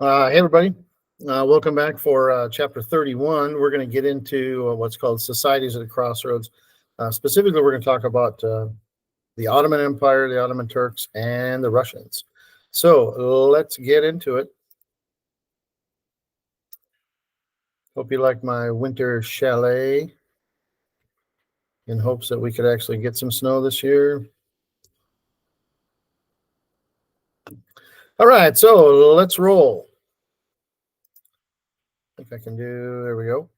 Hey, everybody. Welcome back for chapter 31. We're going to get into what's called societies at a crossroads. Specifically, we're going to talk about the Ottoman Empire, the Ottoman Turks, and the Russians. So let's get into it. Hope you like my winter chalet in hopes that we could actually get some snow this year. All right, so let's roll. I think I can do, there we go.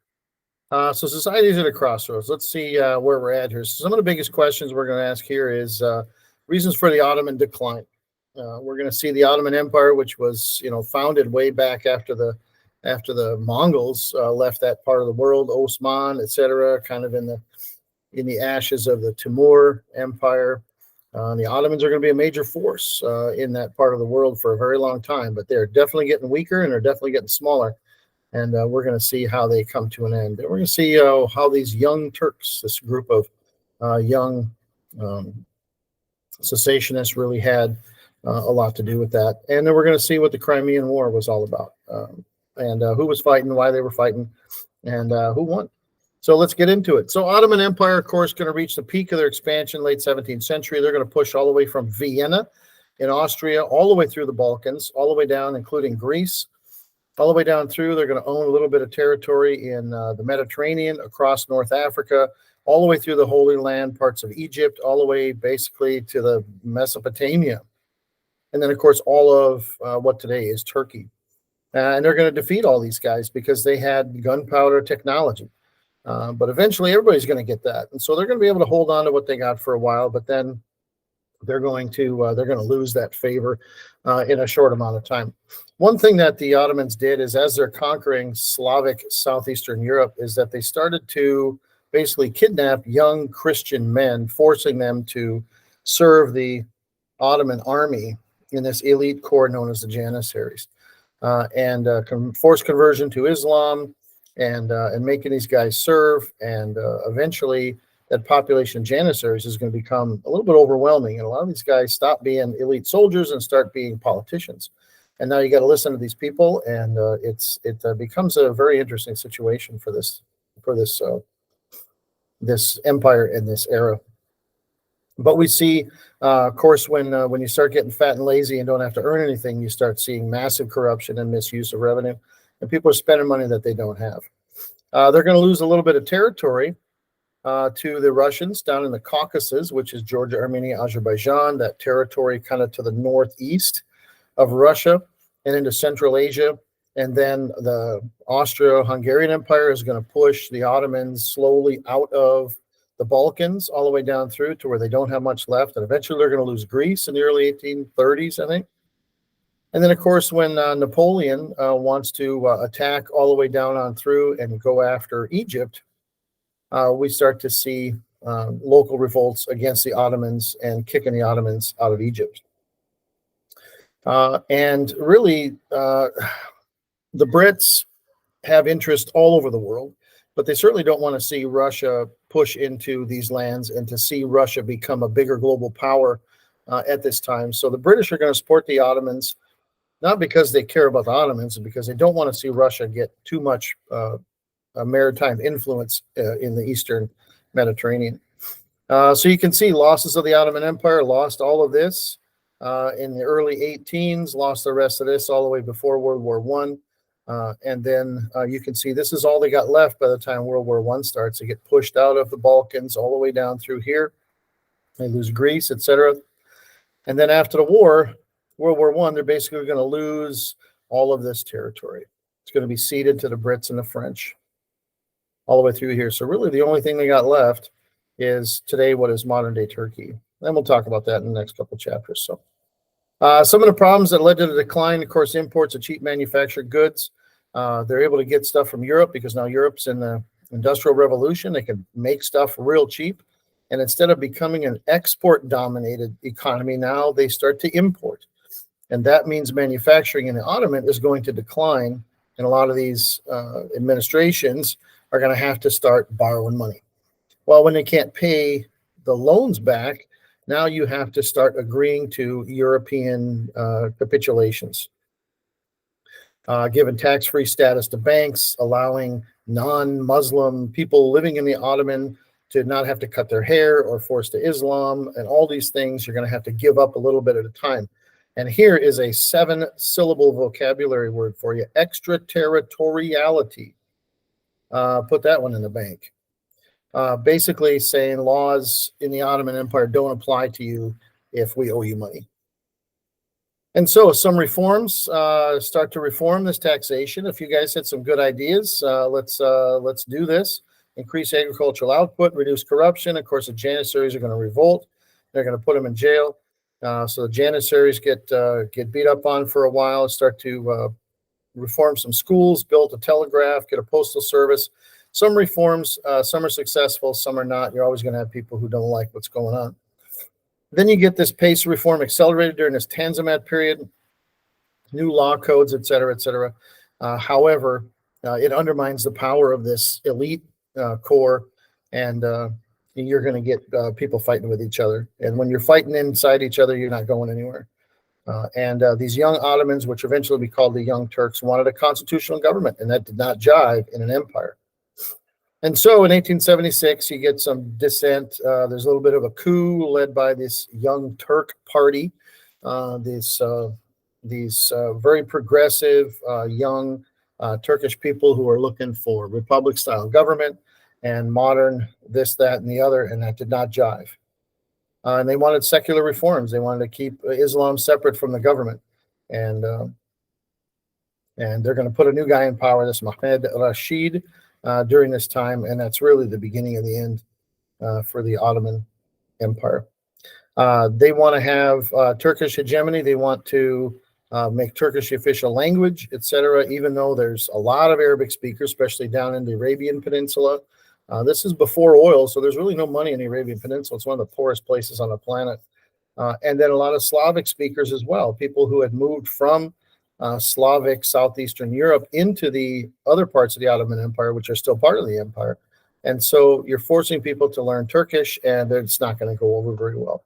So societies at a crossroads. Let's see where we're at here. So some of the biggest questions we're going to ask here is reasons for the Ottoman decline. We're going to see the Ottoman Empire, which was founded way back after the Mongols left that part of the world, Osman, etc., kind of in the ashes of the Timur Empire. The Ottomans are going to be a major force in that part of the world for a very long time, but they're definitely getting weaker and they're definitely getting smaller. And we're going to see how they come to an end. And we're going to see how these young Turks, this group of young cessationists, really had a lot to do with that. And then we're going to see what the Crimean War was all about, and who was fighting, why they were fighting, and who won. So let's get into it. So Ottoman Empire, of course, going to reach the peak of their expansion, late 17th century. They're going to push all the way from Vienna in Austria, all the way through the Balkans, all the way down, including Greece. All the way down through, they're going to own a little bit of territory in the Mediterranean, across North Africa, all the way through the Holy Land, parts of Egypt, all the way basically to the Mesopotamia. And then, of course, all of what today is Turkey. And they're going to defeat all these guys because they had gunpowder technology. But eventually, everybody's going to get that. And so they're going to be able to hold on to what they got for a while, but then they're going to lose that favor in a short amount of time. One thing that the Ottomans did is, as they're conquering Slavic southeastern Europe, is that they started to basically kidnap young Christian men, forcing them to serve the Ottoman army in this elite corps known as the Janissaries, and forced conversion to Islam, and making these guys serve, and eventually that population of Janissaries is going to become a little bit overwhelming. And a lot of these guys stop being elite soldiers and start being politicians. And now you got to listen to these people, and it becomes a very interesting situation for this empire in this era. But we see, of course, when you start getting fat and lazy and don't have to earn anything, you start seeing massive corruption and misuse of revenue, and people are spending money that they don't have. They're going to lose a little bit of territory to the Russians down in the Caucasus, which is Georgia, Armenia, Azerbaijan, that territory kind of to the northeast of Russia and into Central Asia. And then the Austro-Hungarian Empire is going to push the Ottomans slowly out of the Balkans all the way down through to where they don't have much left. And eventually they're going to lose Greece in the early 1830s, I think. And then, of course, when Napoleon wants to attack all the way down on through and go after Egypt, we start to see local revolts against the Ottomans and kicking the Ottomans out of Egypt. And really, the Brits have interest all over the world, but they certainly don't want to see Russia push into these lands and to see Russia become a bigger global power at this time. So the British are going to support the Ottomans, not because they care about the Ottomans, but because they don't want to see Russia get too much maritime influence in the Eastern Mediterranean. So you can see losses of the Ottoman Empire, lost all of this in the early 18s, lost the rest of this all the way before World War I. And then you can see this is all they got left by the time World War I starts. They get pushed out of the Balkans all the way down through here. They lose Greece, etc. And then after the war, World War I, they're basically going to lose all of this territory. It's going to be ceded to the Brits and the French all the way through here. So really the only thing they got left is today what is modern-day Turkey. And we'll talk about that in the next couple of chapters. So some of the problems that led to the decline, of course, imports of cheap manufactured goods. They're able to get stuff from Europe because now Europe's in the Industrial Revolution. They can make stuff real cheap. And instead of becoming an export-dominated economy, now they start to import. And that means manufacturing in the Ottoman is going to decline. And a lot of these administrations are going to have to start borrowing money. Well, when they can't pay the loans back, Now you have to start agreeing to European capitulations, giving tax-free status to banks, allowing non-Muslim people living in the Ottoman to not have to cut their hair or force to Islam, and all these things you're going to have to give up a little bit at a time. And here is a 7-syllable vocabulary word for you: extraterritoriality. Put that one in the bank. Basically saying laws in the Ottoman Empire don't apply to you if we owe you money. And so some reforms, start to reform this taxation. If you guys had some good ideas, let's do this. Increase agricultural output, reduce corruption. Of course, the Janissaries are going to revolt. They're going to put them in jail. So the Janissaries get beat up on for a while, start to reform some schools, build a telegraph, get a postal service. Some reforms, some are successful, some are not. You're always going to have people who don't like what's going on. Then you get this pace of reform accelerated during this Tanzimat period, new law codes, et cetera, et cetera. However, it undermines the power of this elite core, and you're going to get people fighting with each other. And when you're fighting inside each other, you're not going anywhere. And these young Ottomans, which eventually be called the Young Turks, wanted a constitutional government, and that did not jive in an empire. And so in 1876, you get some dissent. There's a little bit of a coup led by this Young Turk party, these very progressive young Turkish people who are looking for republic-style government and modern this, that, and the other, and that did not jive. And they wanted secular reforms. They wanted to keep Islam separate from the government. And they're going to put a new guy in power, this Mohammed Rashid, during this time, and that's really the beginning of the end for the Ottoman Empire. They want to have Turkish hegemony. They want to make Turkish the official language, etc., even though there's a lot of Arabic speakers, especially down in the Arabian Peninsula. This is before oil, so there's really no money in the Arabian Peninsula. It's one of the poorest places on the planet. And then a lot of Slavic speakers as well, people who had moved from Slavic Southeastern Europe into the other parts of the Ottoman Empire, which are still part of the empire. And so you're forcing people to learn Turkish, and it's not going to go over very well.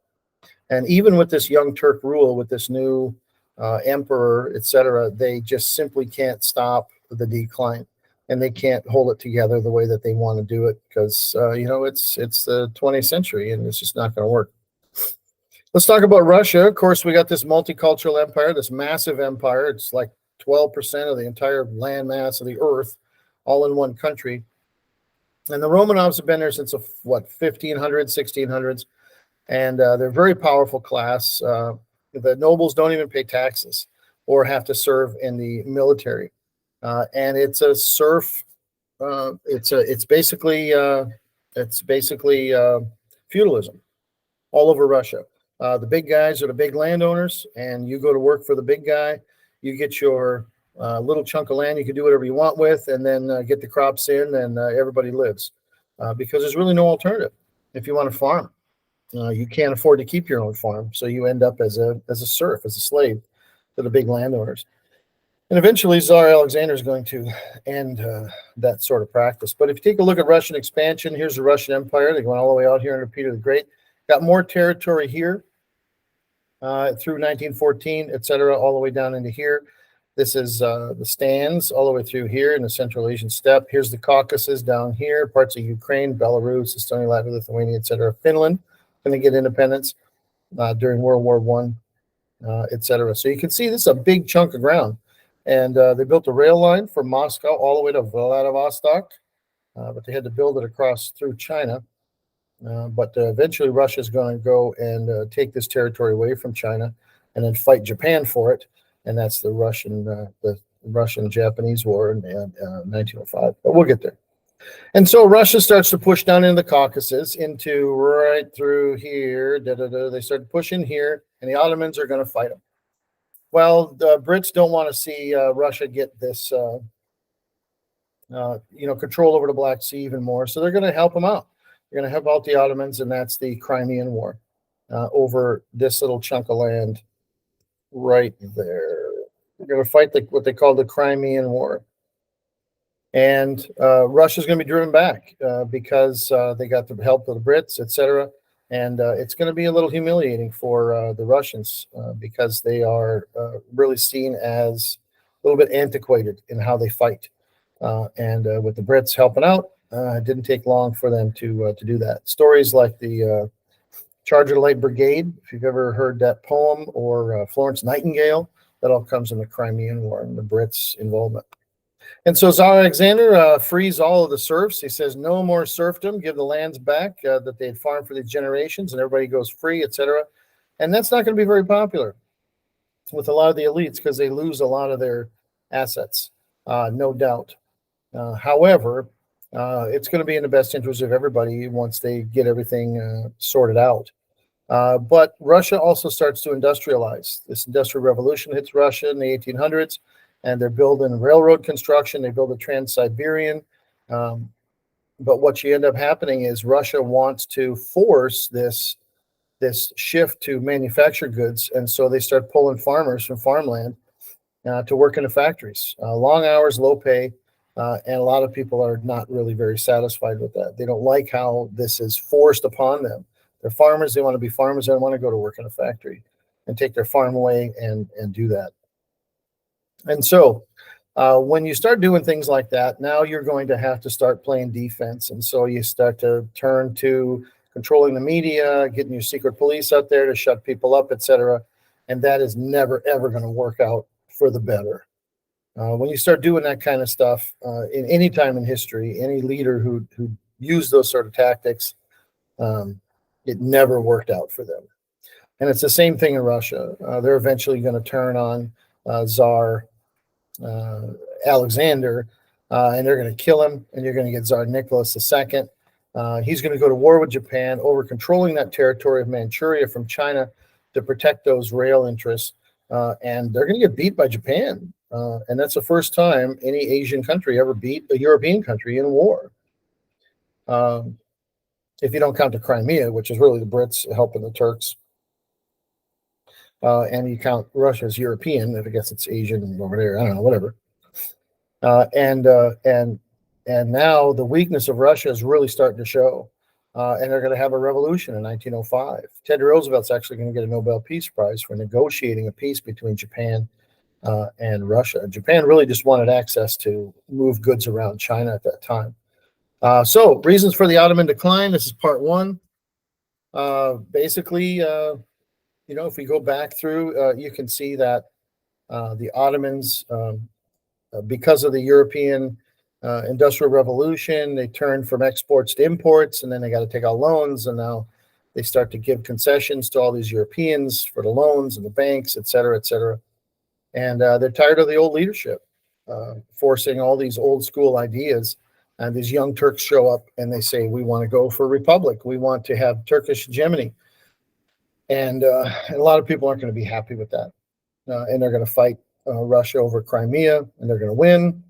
And even with this Young Turk rule, with this new emperor, etc., they just simply can't stop the decline, and they can't hold it together the way that they want to do it, because it's the 20th century, and it's just not going to work. Let's talk about Russia. Of course, we got this multicultural empire, this massive empire. It's like 12% of the entire land mass of the earth, all in one country. And the Romanovs have been there since, 1500s, 1600s. And they're a very powerful class. The nobles don't even pay taxes or have to serve in the military. And it's a serf. It's basically feudalism all over Russia. The big guys are the big landowners, and you go to work for the big guy. You get your little chunk of land you can do whatever you want with, and then get the crops in, and everybody lives. Because there's really no alternative. If you want to farm, you can't afford to keep your own farm, so you end up as a serf, as a slave to the big landowners. And eventually, Tsar Alexander is going to end that sort of practice. But if you take a look at Russian expansion, here's the Russian Empire. They're going all the way out here under Peter the Great. Got more territory here through 1914, etc., all the way down into here. This is the stands all the way through here in the Central Asian steppe. Here's the Caucasus down here, parts of Ukraine, Belarus, Estonia, Latvia, Lithuania, etc. Finland going to get independence during World War I, etc. So you can see this is a big chunk of ground. And they built a rail line from Moscow all the way to Vladivostok, but they had to build it across through China. But eventually Russia is going to go and take this territory away from China and then fight Japan for it. And that's the Russian-Japanese War in 1905. But we'll get there. And so Russia starts to push down into the Caucasus, into right through here. They start pushing here, and the Ottomans are going to fight them. Well, the Brits don't want to see Russia get this, control over the Black Sea even more. So they're going to help them out. They're going to help out the Ottomans, and that's the Crimean War over this little chunk of land right there. They're going to fight what they call the Crimean War. And Russia's going to be driven back because they got the help of the Brits, etc. And it's going to be a little humiliating for the Russians because they are really seen as a little bit antiquated in how they fight. And with the Brits helping out, it didn't take long for them to do that. Stories like the Charger Light Brigade, if you've ever heard that poem, or Florence Nightingale, that all comes in the Crimean War and the Brits' involvement. And so Tsar Alexander frees all of the serfs. He says, no more serfdom, give the lands back that they had farmed for these generations, and everybody goes free, etc. And that's not going to be very popular with a lot of the elites because they lose a lot of their assets, no doubt. However, it's going to be in the best interest of everybody once they get everything sorted out. But Russia also starts to industrialize. This industrial revolution hits Russia in the 1800s, and they're building railroad construction. They build a Trans-Siberian. But what you end up happening is Russia wants to force this shift to manufactured goods, and so they start pulling farmers from farmland to work in the factories. Long hours, low pay, and a lot of people are not really very satisfied with that. They don't like how this is forced upon them. They're farmers. They want to be farmers. They don't want to go to work in a factory and take their farm away and do that. And so when you start doing things like that, now you're going to have to start playing defense. And so you start to turn to controlling the media, getting your secret police out there to shut people up, etc. And that is never, ever going to work out for the better. When you start doing that kind of stuff in any time in history, any leader who used those sort of tactics, it never worked out for them. And it's the same thing in Russia. They're eventually going to turn on Tsar Alexander, and they're going to kill him, and you're going to get Tsar Nicholas II. He's going to go to war with Japan over controlling that territory of Manchuria from China to protect those rail interests. And they're going to get beat by Japan. And that's the first time any Asian country ever beat a European country in war. If you don't count the Crimea, which is really the Brits helping the Turks. And you count Russia as European, I guess it's Asian over there, I don't know, whatever. And now the weakness of Russia is really starting to show. And they're going to have a revolution in 1905. Teddy Roosevelt's actually going to get a Nobel Peace Prize for negotiating a peace between Japan and Russia. Japan really just wanted access to move goods around China at that time. So reasons for the Ottoman decline. This is part one. Basically, if we go back through, you can see that the Ottomans, because of the European Industrial Revolution, they turned from exports to imports, and then they got to take out loans, and now they start to give concessions to all these Europeans for the loans and the banks, et cetera, et cetera. And they're tired of the old leadership forcing all these old school ideas. And these young Turks show up and they say, we want to go for a republic. We want to have Turkish hegemony. And a lot of people aren't going to be happy with that. And they're going to fight Russia over Crimea, and they're going to win.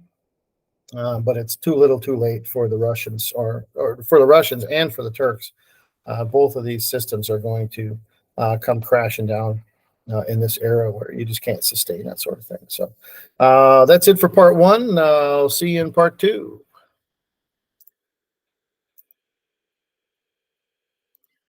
But it's too little too late for the Russians, or for the Russians and for the Turks. Both of these systems are going to come crashing down in this era where you just can't sustain that sort of thing. So that's it for part one. I'll see you in part two.